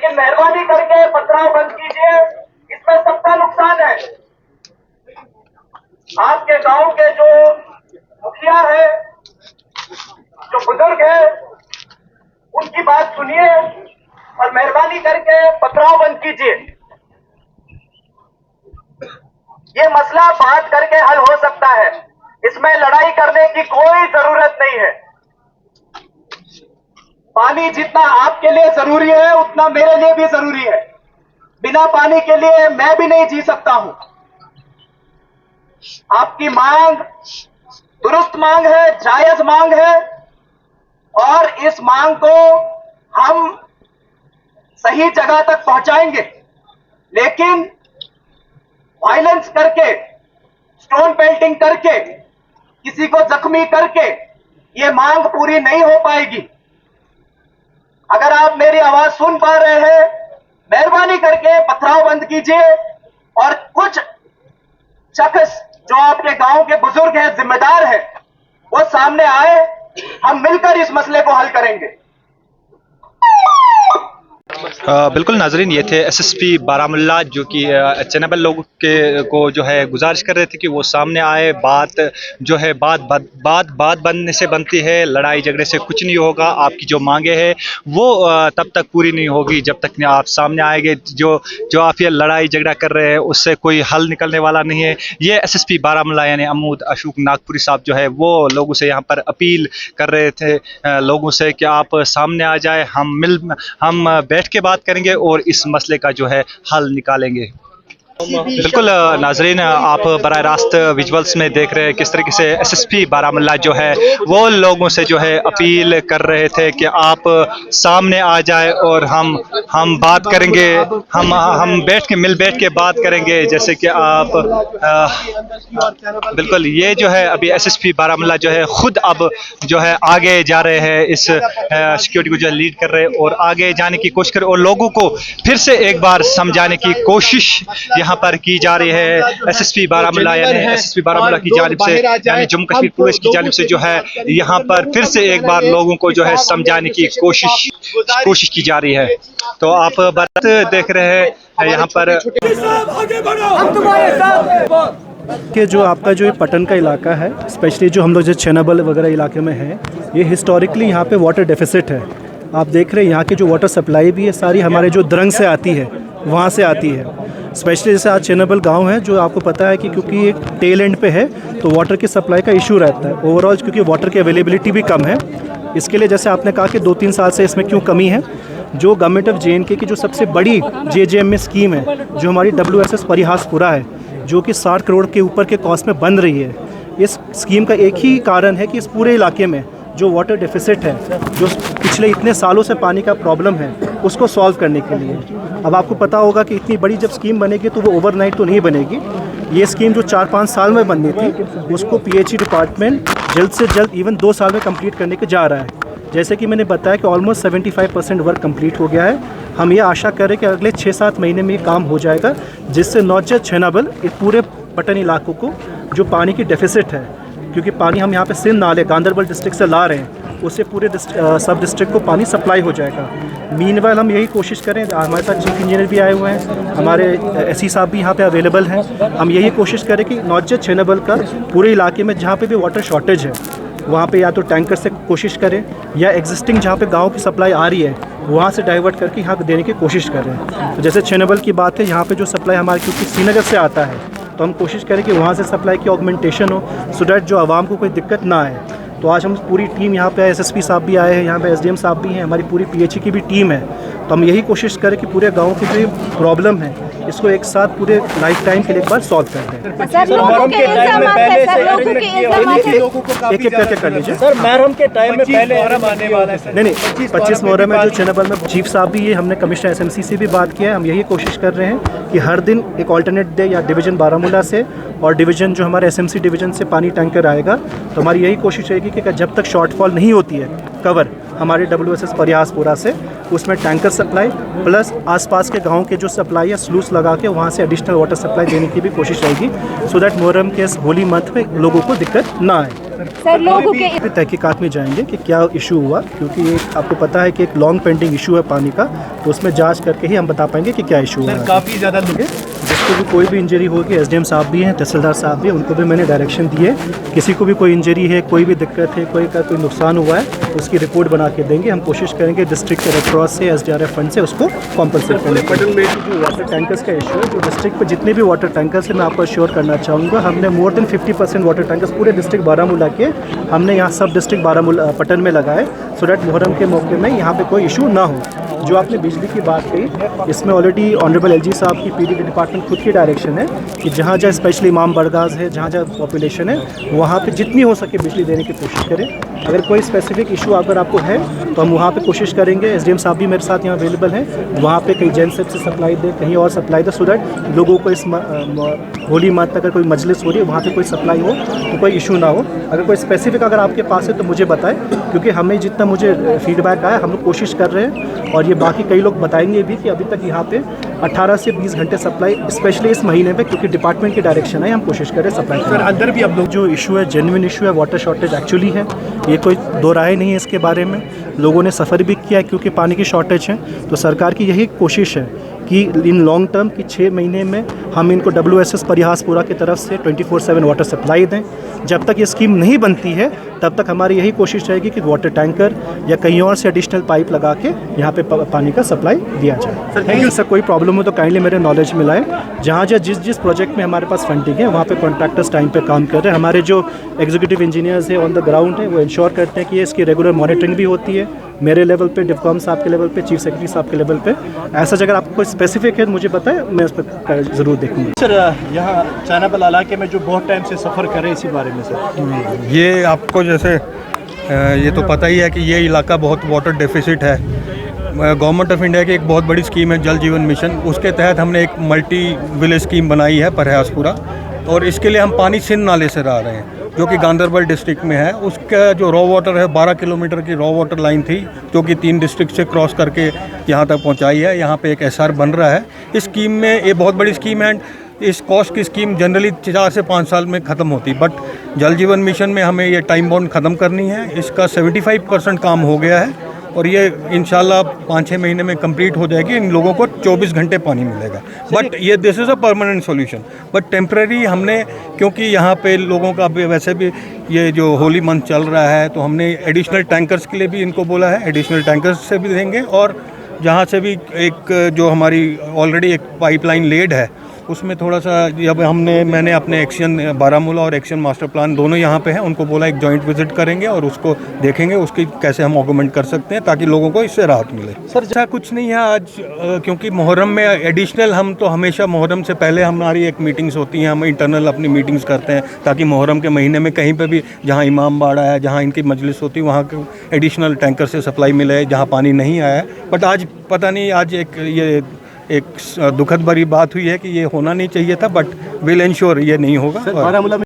लेकिन मेहरबानी करके पथराव बंद कीजिए, इसमें सबका नुकसान है। आपके गांव के जो मुखिया है, जो बुजुर्ग है, उनकी बात सुनिए और मेहरबानी करके पथराव बंद कीजिए। ये मसला बात करके हल हो सकता है, इसमें लड़ाई करने की कोई जरूरत नहीं है। पानी जितना आपके लिए जरूरी है उतना मेरे लिए भी जरूरी है। बिना पानी के लिए मैं भी नहीं जी सकता हूं। आपकी मांग दुरुस्त मांग है, जायज मांग है और इस मांग को हम सही जगह तक पहुंचाएंगे, लेकिन वायलेंस करके, स्टोन पेल्टिंग करके, किसी को जख्मी करके ये मांग पूरी नहीं हो पाएगी। अगर आप मेरी आवाज सुन पा रहे हैं, मेहरबानी करके पथराव बंद कीजिए और कुछ शख्स जो आपके गांव के बुजुर्ग हैं, जिम्मेदार हैं, वो सामने आए, हम मिलकर इस मसले को हल करेंगे। बिल्कुल नाजरीन, ये थे एसएसपी बारामुल्ला जो कि चैनबल लोगों के को जो है गुजारिश कर रहे थे कि वो सामने आए। बात जो है बात बनने से बनती है, लड़ाई झगड़े से कुछ नहीं होगा। आपकी जो मांगे हैं वो तब तक पूरी नहीं होगी जब तक नहीं आप सामने आएंगे। जो आप ये लड़ाई झगड़ा कर रहे हैं उससे कोई हल निकलने वाला नहीं है। ये एसएसपी बारामुल्ला यानी अमूद अशोक नागपुरी साहब जो है वो लोगों से यहाँ पर अपील कर रहे थे लोगों से कि आप सामने आ जाए, हम बैठ के बात करेंगे और इस मसले का जो है हल निकालेंगे। बिल्कुल नाजरीन, आप बराह रास्त विजुअल्स में देख रहे हैं किस तरीके से एसएसपी बारामुल्ला जो है वो लोगों से जो है अपील कर रहे थे कि आप सामने आ जाए और हम बात करेंगे, हम बैठ के बात करेंगे। जैसे कि आप बिल्कुल ये जो है अभी एसएसपी बारामुल्ला जो है खुद अब जो है आगे जा रहे हैं, इस सिक्योरिटी को जो है लीड कर रहे हैं और आगे जाने की कोशिश कर रहे हैं और लोगों को फिर से एक बार समझाने की कोशिश यहाँ पर की जा रही है। एसएसपी बारामुल्ला की जानिब से यानी जम्मू कश्मीर पुलिस की जानिब से जो है यहाँ पर फिर से एक बार लोगों को जो है समझाने की कोशिश की जा रही है। तो आप बात देख रहे हैं यहाँ पर कि जो आपका जो पटन का इलाका है, स्पेशली जो हम लोग जो चैनबल वगैरह इलाके में है, ये हिस्टोरिकली यहाँ पे वाटर डेफिसिट है। आप देख रहे हैं यहाँ की जो वाटर सप्लाई भी है सारी हमारे जो द्रंग से आती है, वहाँ से आती है। स्पेशली जैसे आज चैनबल गांव है जो आपको पता है कि क्योंकि एक टेल एंड पे है तो वाटर की सप्लाई का इशू रहता है ओवरऑल, क्योंकि वाटर की अवेलेबिलिटी भी कम है। इसके लिए जैसे आपने कहा कि 2-3 साल से इसमें क्यों कमी है, जो गवर्नमेंट ऑफ JNK की जो सबसे बड़ी JJM में स्कीम है जो हमारी WSS परिहासपुरा है, जो कि 60 करोड़ के ऊपर के कॉस्ट में बन रही है। इस स्कीम का एक ही कारण है कि इस पूरे इलाके में जो वाटर डेफिसिट है, जो पिछले इतने सालों से पानी का प्रॉब्लम है, उसको सॉल्व करने के लिए। अब आपको पता होगा कि इतनी बड़ी जब स्कीम बनेगी तो वो ओवरनाइट तो नहीं बनेगी। ये स्कीम जो 4-5 साल में बननी थी उसको PHE डिपार्टमेंट जल्द से जल्द इवन 2 साल में कंप्लीट करने के जा रहा है। जैसे कि मैंने बताया कि ऑलमोस्ट 75% वर्क कंप्लीट हो गया है। हम ये आशा करें कि अगले 6-7 महीने में ये काम हो जाएगा, जिससे नॉट जस्ट चैनबल, इस पूरे पटन इलाकों को जो पानी की डेफिसिट है, क्योंकि पानी हम यहाँ पे सिंध नाले गांधरबल डिस्ट्रिक्ट से ला रहे हैं, उससे पूरे सब डिस्ट्रिक्ट को पानी सप्लाई हो जाएगा। मीनवाइल हम यही कोशिश करें, हमारे साथ चीफ इंजीनियर भी आए हुए हैं, हमारे SE साहब भी यहाँ पे अवेलेबल हैं। हम यही कोशिश करें कि नॉट जस्ट चैनबल का, पूरे इलाके में जहाँ पे भी वाटर शॉर्टेज है वहाँ पे या तो टैंकर से कोशिश करें या एग्जिस्टिंग जहाँ पे गांव की सप्लाई आ रही है वहाँ से डाइवर्ट करके यहाँ पे देने की कोशिश करें। तो जैसे चैनबल की बात है, यहाँ पे जो सप्लाई हमारे क्योंकि श्रीनगर से आता है तो हम कोशिश करें कि वहाँ से सप्लाई की ऑगमेंटेशन हो, सो डैट जो आवाम को कोई दिक्कत ना आए। तो आज हम पूरी टीम यहाँ पे SSP साहब भी आए हैं, यहाँ पे SDM साहब भी हैं, हमारी पूरी PHE की भी टीम है। तो हम यही कोशिश करें कि पूरे गांव की जो प्रॉब्लम है इसको एक साथ पूरे लाइफ टाइम के लिए एक बार सॉल्व करते हैं। एक एक करके कर लीजिए सर। महरम के टाइम में पहले आने वाला है। नहीं 25 मुहर्रम में जो चैनबल में चीफ साहब भी है, हमने कमिश्नर SMC से भी बात किया है। हम यही कोशिश कर रहे हैं कि हर दिन एक ऑल्टरनेट डे या डिवीज़न बारामूला से और डिवीज़न जो हमारे SMC डिवीज़न से पानी टैंकर आएगा। तो हमारी यही कोशिश रहेगी कि जब तक शॉर्टफॉल नहीं होती है कवर हमारे WSS परिहासपुरा से, उसमें टैंकर सप्लाई प्लस आसपास के गांव के जो सप्लाई है स्लूस लगा के वहाँ से एडिशनल वाटर सप्लाई देने की भी कोशिश रहेगी, सो दैट मुहर्रम के इस होली मंथ में लोगों को दिक्कत ना आए। सर लोगों के फिर तहकीकात में जाएंगे कि क्या इशू हुआ, क्योंकि ये आपको पता है कि एक लॉन्ग पेंडिंग इशू है पानी का, तो उसमें जांच करके ही हम बता पाएंगे कि क्या इशू हुआ। काफ़ी ज़्यादा जिसको भी कोई भी इंजरी होगी, एसडीएम साहब भी हैं, तहसीलदार साहब भी हैं, उनको भी मैंने डायरेक्शन दी है। किसी को भी कोई इंजरी है, कोई भी दिक्कत है, कोई नुकसान हुआ है, उसकी रिपोर्ट बना के देंगे। हम कोशिश करेंगे डिस्ट्रिक्ट रेड क्रॉस से, एसडीआरएफ फंड से उसको कॉम्पनसेट करने के लिए। जो वाटर टैंकर्स का इशू है, जो डिस्ट्रिक्ट पर जितने भी वाटर टैंकर्स हैं, मैं आपको श्योर करना चाहूँगा, हमने मोर देन 50% वाटर टैंकर्स पूरे डिस्ट्रिक्ट बारामूला के हमने यहाँ सब डिस्ट्रिक्ट बारामूला पटन में लगाए, सो डैट मुहर्रम के मौके में यहाँ पे कोई इशू ना हो। जो आपने बिजली की बात कही, इसमें ऑलरेडी ऑनरेबल एलजी साहब की पीडीडी डिपार्टमेंट खुद की डायरेक्शन है कि जहाँ जहाँ स्पेशली इमाम बरगाज है, जहाँ जहाँ पॉपुलेशन है, वहाँ पे जितनी हो सके बिजली देने की कोशिश करें। अगर कोई स्पेसिफिक इशू अगर आपको है तो हम वहाँ पे कोशिश करेंगे। एसडीएम साहब भी मेरे साथ यहाँ अवेलेबल हैं, वहाँ पे कहीं जेनसेप से सप्लाई दे, कहीं और सप्लाई दे, सो दैट लोगों को इस होली मंथ अगर कोई मजलिस हो रही है वहाँ पे कोई सप्लाई हो तो कोई इशू ना हो। अगर कोई स्पेसिफिक अगर आपके पास है तो मुझे बताएं, क्योंकि हमें जितना मुझे फीडबैक आया हम लोग कोशिश कर रहे हैं, और ये बाकी कई लोग बताएंगे भी कि अभी तक यहाँ पे 18 से 20 घंटे सप्लाई, स्पेशली इस महीने में, क्योंकि डिपार्टमेंट की डायरेक्शन है, हम कोशिश करें सप्लाई करें। सर अंदर भी अब लोग जो इशू है जेन्युइन इशू है, वाटर शॉर्टेज एक्चुअली है, ये कोई दो राय नहीं है इसके बारे में। लोगों ने सफ़र भी किया क्योंकि पानी की शॉर्टेज है, तो सरकार की यही कोशिश है कि इन लॉन्ग टर्म की 6 महीने में हम इनको WSS परिहासपुरा की तरफ से 24/7 वाटर सप्लाई दें। जब तक ये स्कीम नहीं बनती है तब तक हमारी यही कोशिश रहेगी कि वाटर टैंकर या कहीं और से एडिशनल पाइप लगा के यहाँ पे पानी का सप्लाई दिया जाए। Sir thank you. सर कोई प्रॉब्लम हो तो काइंडली मेरे नॉलेज में लाएं। जहाँ जहाँ जिस प्रोजेक्ट में हमारे पास फंडिंग है वहाँ पे कॉन्ट्रैक्टर्स टाइम पे काम कर रहे हैं। हमारे जो एग्जीक्यूटिव इंजीनियर्स हैं ऑन द ग्राउंड है, वो इंश्योर करते हैं कि इसकी रेगुलर मॉनिटरिंग भी होती है, मेरे लेवल पे, डिफकॉम साहब के लेवल पे, चीफ सेक्रेटरी साहब के लेवल पे। ऐसा अगर आपको कोई स्पेसिफिक है मुझे बताएं, मैं उस पर ज़रूर देखूँगा। सर यहाँ चानाबल इलाके में जो बहुत टाइम से सफ़र कर रहे हैं, इसी बारे में सर। ये आपको जैसे ये तो पता ही है कि ये इलाका बहुत वाटर डेफिसिट है। गवर्नमेंट ऑफ इंडिया की एक बहुत बड़ी स्कीम है जल जीवन मिशन, उसके तहत हमने एक मल्टी विलेज स्कीम बनाई है परहासपुरा, और इसके लिए हम पानी सिंध नाले से ला रहे हैं जो कि गांदरबल डिस्ट्रिक्ट में है। उसका जो रॉ वाटर है 12 किलोमीटर की रॉ वाटर लाइन थी जो कि 3 डिस्ट्रिक्ट से क्रॉस करके यहाँ तक पहुँचाई है। यहाँ पे एक SR बन रहा है। इस स्कीम में, ये बहुत बड़ी स्कीम है, इस कॉस्ट की स्कीम जनरली 4 से 5 साल में ख़त्म होती, बट जल जीवन मिशन में हमें ये टाइम बाउंड ख़त्म करनी है। इसका 75% काम हो गया है और ये इंशाल्लाह 5-6 महीने में कंप्लीट हो जाएगी। इन लोगों को 24 घंटे पानी मिलेगा, बट ये this is a permanent solution. But temporary हमने, क्योंकि यहाँ पे लोगों का वैसे भी ये जो होली मंथ चल रहा है, तो हमने एडिशनल टैंकर्स के लिए भी इनको बोला है, एडिशनल टैंकर्स से भी देंगे, और जहाँ से भी एक जो हमारी ऑलरेडी एक पाइपलाइन लेड है उसमें थोड़ा सा, जब मैंने अपने एक्शन बारामूला और एक्शन मास्टर प्लान दोनों यहाँ पे हैं, उनको बोला एक जॉइंट विजिट करेंगे और उसको देखेंगे उसकी कैसे हम ऑगमेंट कर सकते हैं ताकि लोगों को इससे राहत मिले। सर ऐसा कुछ नहीं है आज, क्योंकि मुहर्रम में एडिशनल हम तो हमेशा मुहर्रम से पहले हमारी एक मीटिंग्स होती हैं, हम इंटरनल अपनी मीटिंग्स करते हैं ताकि मुहर्रम के महीने में कहीं पर भी जहाँ इमाम बाड़ा है, जहाँ इनकी मजलिस होती है, वहाँ के एडिशनल टैंकर से सप्लाई मिले जहाँ पानी नहीं आया है। बट आज पता नहीं, आज एक दुखद भरी बात हुई है कि ये होना नहीं चाहिए था, बट विल इंश्योर ये नहीं होगा। बारामूला